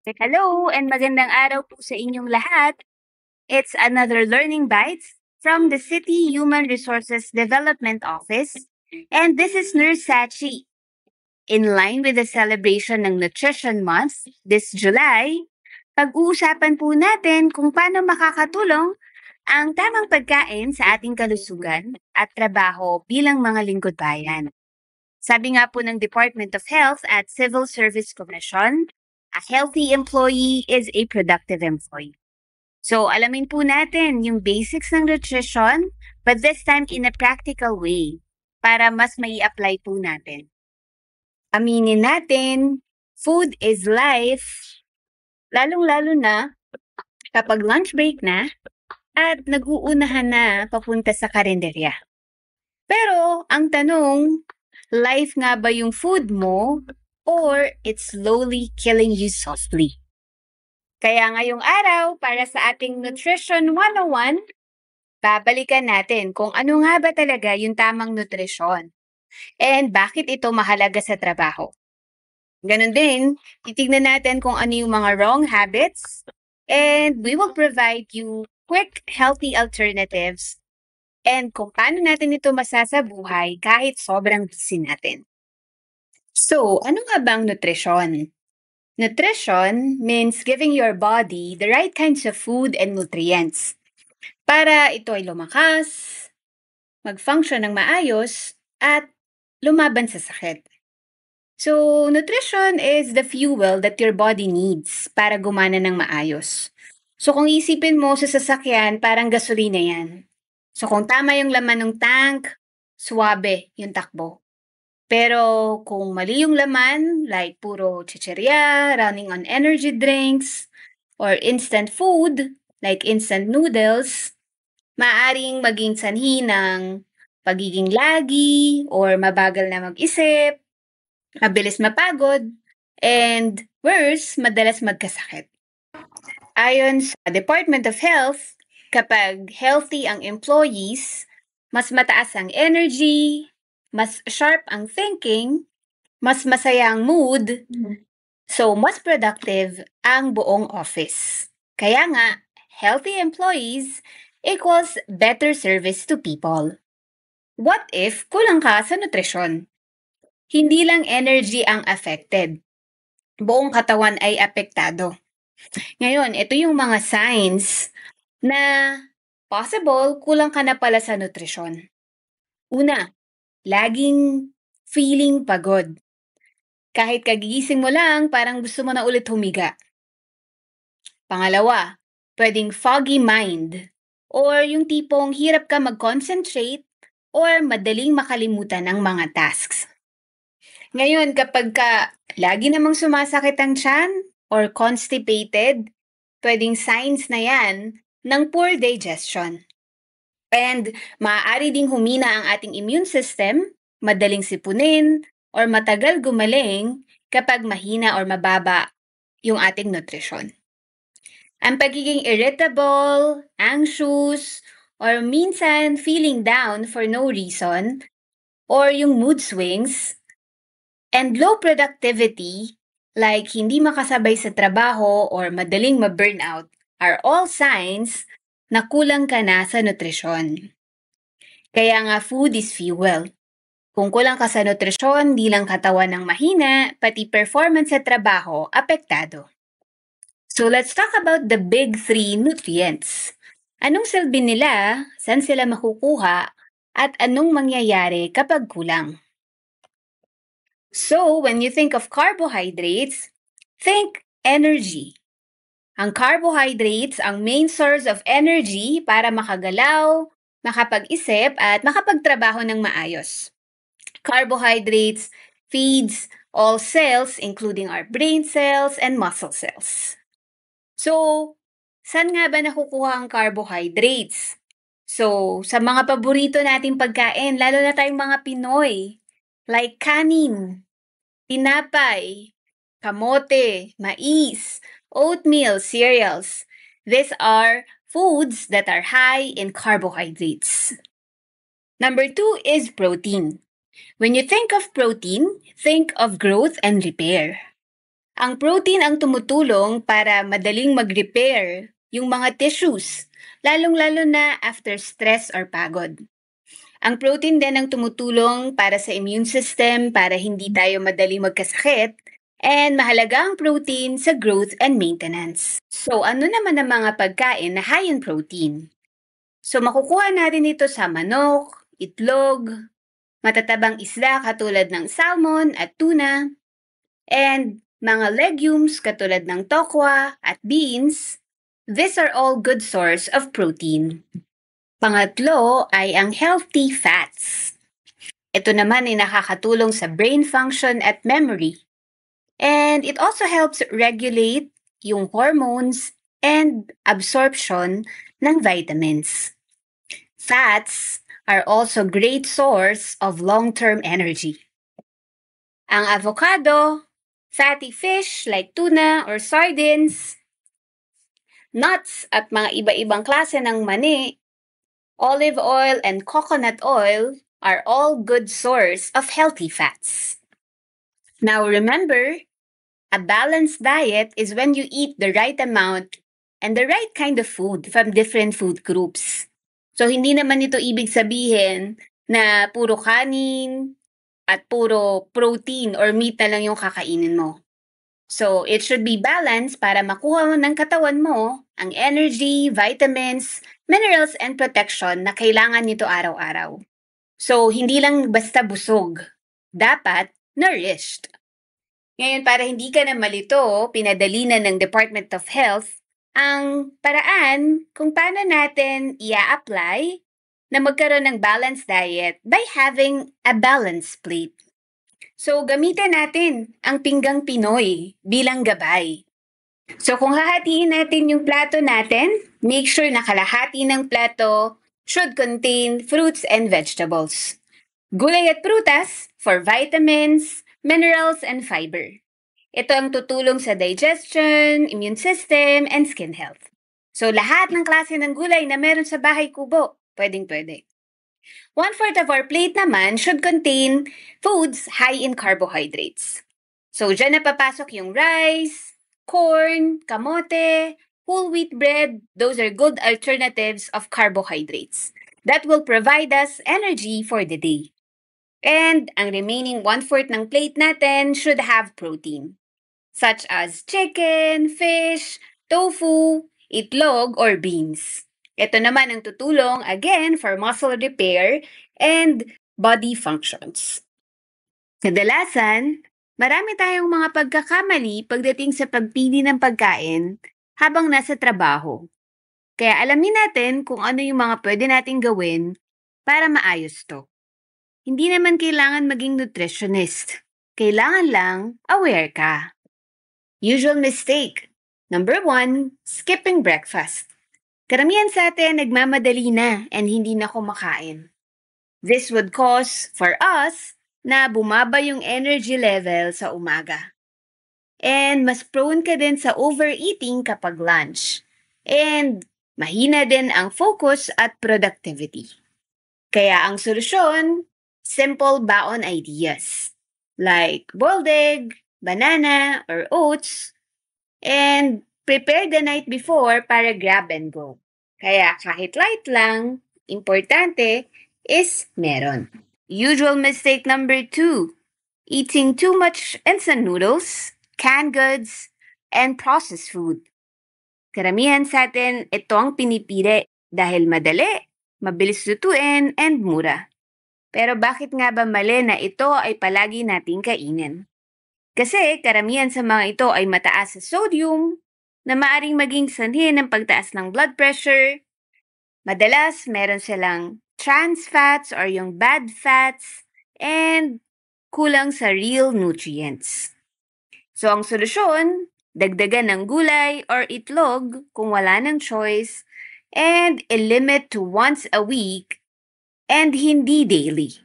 Hello and magandang araw po sa inyong lahat. It's another Learning Bites from the City Human Resources Development Office. And this is Nurse Sachi. In line with the celebration ng Nutrition Month this July, pag-uusapan po natin kung paano makakatulong ang tamang pagkain sa ating kalusugan at trabaho bilang mga lingkod bayan. Sabi nga po ng Department of Health at Civil Service Commission, a healthy employee is a productive employee. So, alamin po natin yung basics ng nutrition, but this time in a practical way para mas mai apply po natin. Aminin natin, food is life, lalong-lalo na kapag lunch break na at nag-uunahan na papunta sa karinderya. Pero, ang tanong, life nga ba yung food mo or it's slowly killing you softly? Kaya ngayong araw, para sa ating Nutrition 101, babalikan natin kung ano nga ba talaga yung tamang nutrisyon and bakit ito mahalaga sa trabaho. Ganon din, titignan natin kung ano yung mga wrong habits and we will provide you quick, healthy alternatives and kung paano natin ito masasabuhay kahit sobrang busy natin. So, ano nga bang nutrisyon? Nutrition means giving your body the right kinds of food and nutrients para ito ay lumakas, mag-function ng maayos, at lumaban sa sakit. So, nutrition is the fuel that your body needs para gumana ng maayos. So, kung isipin mo sa sasakyan, parang gasolina yan. So, kung tama yung laman ng tank, suwabe yung takbo. Pero kung mali yung laman, like puro chichirya, running on energy drinks, or instant food, like instant noodles, maaring maging sanhi ng pagiging lagi or mabagal na mag-isip, mabilis mapagod, and worse, madalas magkasakit. Ayon sa Department of Health, kapag healthy ang employees, mas mataas ang energy, mas sharp ang thinking, mas masaya ang mood, so mas productive ang buong office. Kaya nga, healthy employees equals better service to people. What if kulang ka sa nutrisyon? Hindi lang energy ang affected. Buong katawan ay apektado. Ngayon, ito yung mga signs na possible kulang ka na pala sa nutrisyon. Una, laging feeling pagod. Kahit kagigising mo lang, parang gusto mo na ulit humiga. Pangalawa, pwedeng foggy mind or yung tipong hirap ka mag-concentrate or madaling makalimutan ang mga tasks. Ngayon, kapag lagi namang sumasakit ang tiyan or constipated, pwedeng signs na yan ng poor digestion. And maaari ding humina ang ating immune system, madaling sipunin, or matagal gumaling kapag mahina or mababa yung ating nutrisyon. Ang pagiging irritable, anxious, or minsan feeling down for no reason, or yung mood swings, and low productivity, like hindi makasabay sa trabaho or madaling ma-burnout, are all signs na kulang ka na sa nutrisyon. Kaya nga food is fuel. Kung kulang ka sa nutrisyon, di lang katawan ng mahina, pati performance sa trabaho apektado. So let's talk about the big three nutrients. Anong silbi nila, saan sila makukuha, at anong mangyayari kapag kulang? So when you think of carbohydrates, think energy. Ang carbohydrates ang main source of energy para makagalaw, makapag-isip at makapagtrabaho ng maayos. Carbohydrates feeds all cells including our brain cells and muscle cells. So, saan nga ba nakukuha ang carbohydrates? So, sa mga paborito nating pagkain, lalo na tayong mga Pinoy, like kanin, tinapay, kamote, mais, oatmeal, cereals. These are foods that are high in carbohydrates. Number 2 is protein. When you think of protein, think of growth and repair. Ang protein ang tumutulong para madaling mag-repair yung mga tissues, lalong-lalo na after stress or pagod. Ang protein din ang tumutulong para sa immune system para hindi tayo madaling magkasakit, and mahalaga ang protein sa growth and maintenance. So ano naman ang mga pagkain na high in protein? So makukuha natin ito sa manok, itlog, matatabang isda katulad ng salmon at tuna, and mga legumes katulad ng tokwa at beans. These are all good source of protein. Pangatlo ay ang healthy fats. Ito naman ay nakakatulong sa brain function at memory. And it also helps regulate yung hormones and absorption ng vitamins. Fats are also great source of long-term energy. Ang avocado, fatty fish like tuna or sardines, nuts at mga iba-ibang klase ng mani, olive oil and coconut oil are all good source of healthy fats. Now remember, a balanced diet is when you eat the right amount and the right kind of food from different food groups. So hindi naman ito ibig sabihin na puro kanin at puro protein or meat na lang yung kakainin mo. So it should be balanced para makuha mo ng katawan mo ang energy, vitamins, minerals, and protection na kailangan nito araw-araw. So hindi lang basta busog, dapat nourished. Ngayon, para hindi ka na malito, pinadali na ng Department of Health ang paraan kung paano natin i-apply na magkaroon ng balanced diet by having a balanced plate. So, gamitin natin ang pinggang Pinoy bilang gabay. So, kung hahatiin natin yung plato natin, make sure na kalahati ng plato should contain fruits and vegetables. Gulay at prutas for vitamins, minerals, and fiber. Ito ang tutulong sa digestion, immune system, and skin health. So, lahat ng klase ng gulay na meron sa bahay kubo, pwedeng-pwede. 1/4 of our plate naman should contain foods high in carbohydrates. So, dyan na papasok yung rice, corn, kamote, whole wheat bread. Those are good alternatives of carbohydrates that will provide us energy for the day. And ang remaining 1/4 ng plate natin should have protein, such as chicken, fish, tofu, itlog, or beans. Ito naman ang tutulong again for muscle repair and body functions. Kadalasan, marami tayong mga pagkakamali pagdating sa pagpili ng pagkain habang nasa trabaho. Kaya alamin natin kung ano yung mga pwede nating gawin para maayos to. Hindi naman kailangan maging nutritionist. Kailangan lang aware ka. Usual mistake. Number 1, skipping breakfast. Karamihan sa atin nagmamadali na and hindi na kumakain. This would cause for us na bumaba yung energy level sa umaga. And mas prone ka din sa overeating kapag lunch. And mahina din ang focus at productivity. Kaya ang solusyon, simple baon ideas. Like boiled egg, banana, or oats. And prepare the night before para grab and go. Kaya kahit light lang, importante is meron. Usual mistake number 2, eating too much instant noodles, canned goods, and processed food. Karamihan sa atin, ito ang pinipili dahil madali, mabilis lutuin, and mura. Pero bakit nga ba mali na ito ay palagi nating kainin? Kasi karamihan sa mga ito ay mataas sa sodium, na maaring maging sanhi ng pagtaas ng blood pressure. Madalas, meron silang trans fats or yung bad fats, and kulang sa real nutrients. So, ang solusyon, dagdagan ng gulay or itlog kung wala ng choice, and i-limit to once a week, and hindi daily.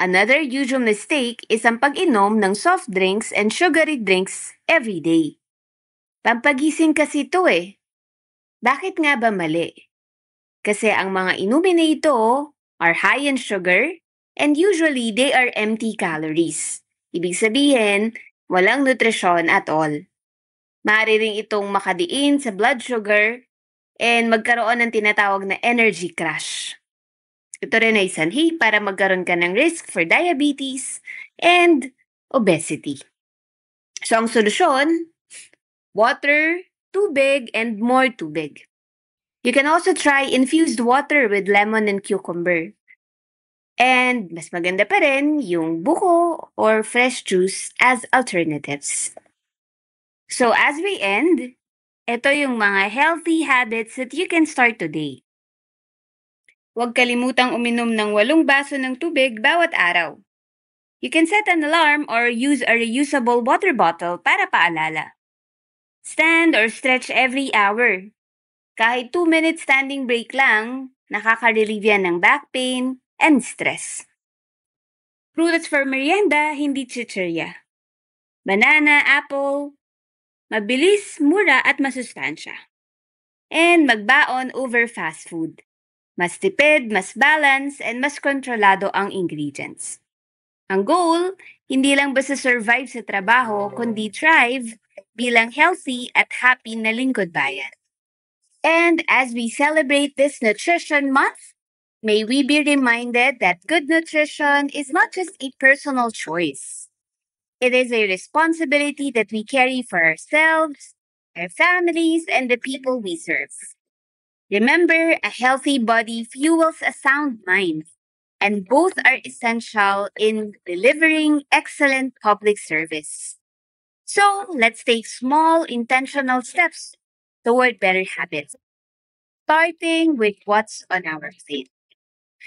Another usual mistake is ang pag-inom ng soft drinks and sugary drinks every day. Pampagising kasi ito eh. Bakit nga ba mali? Kasi ang mga inumin na ito are high in sugar and usually they are empty calories. Ibig sabihin, walang nutrisyon at all. Maaari rin itong makadiin sa blood sugar and magkaroon ng tinatawag na energy crash. Ito rin ay sanhi para magkaroon ka ng risk for diabetes and obesity. So ang solusyon, water, tubig, and more tubig. You can also try infused water with lemon and cucumber. And mas maganda pa rin yung buko or fresh juice as alternatives. So as we end, ito yung mga healthy habits that you can start today. Huwag kalimutang uminom ng 8 baso ng tubig bawat araw. You can set an alarm or use a reusable water bottle para paalala. Stand or stretch every hour. Kahit 2-minute standing break lang, nakaka-relieve yan ng back pain and stress. Prutas for merienda, hindi chichirya. Banana, apple, mabilis, mura at masustansya. And magbaon over fast food. Mas tipid, mas balance, and mas kontrolado ang ingredients. Ang goal, hindi lang basta survive sa trabaho, kundi thrive bilang healthy at happy na lingkod bayan. And as we celebrate this Nutrition Month, may we be reminded that good nutrition is not just a personal choice. It is a responsibility that we carry for ourselves, our families, and the people we serve. Remember, a healthy body fuels a sound mind, and both are essential in delivering excellent public service. So, let's take small, intentional steps toward better habits, starting with what's on our plate.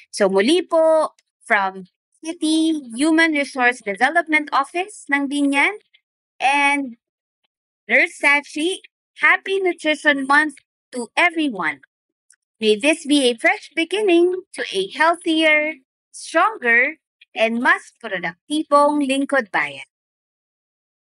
So muli po, from City Human Resource Development Office ng Binyan and Nurse Sachi, Happy Nutrition Month to everyone. May this be a fresh beginning to a healthier, stronger, and mas produktibong lingkod bayan.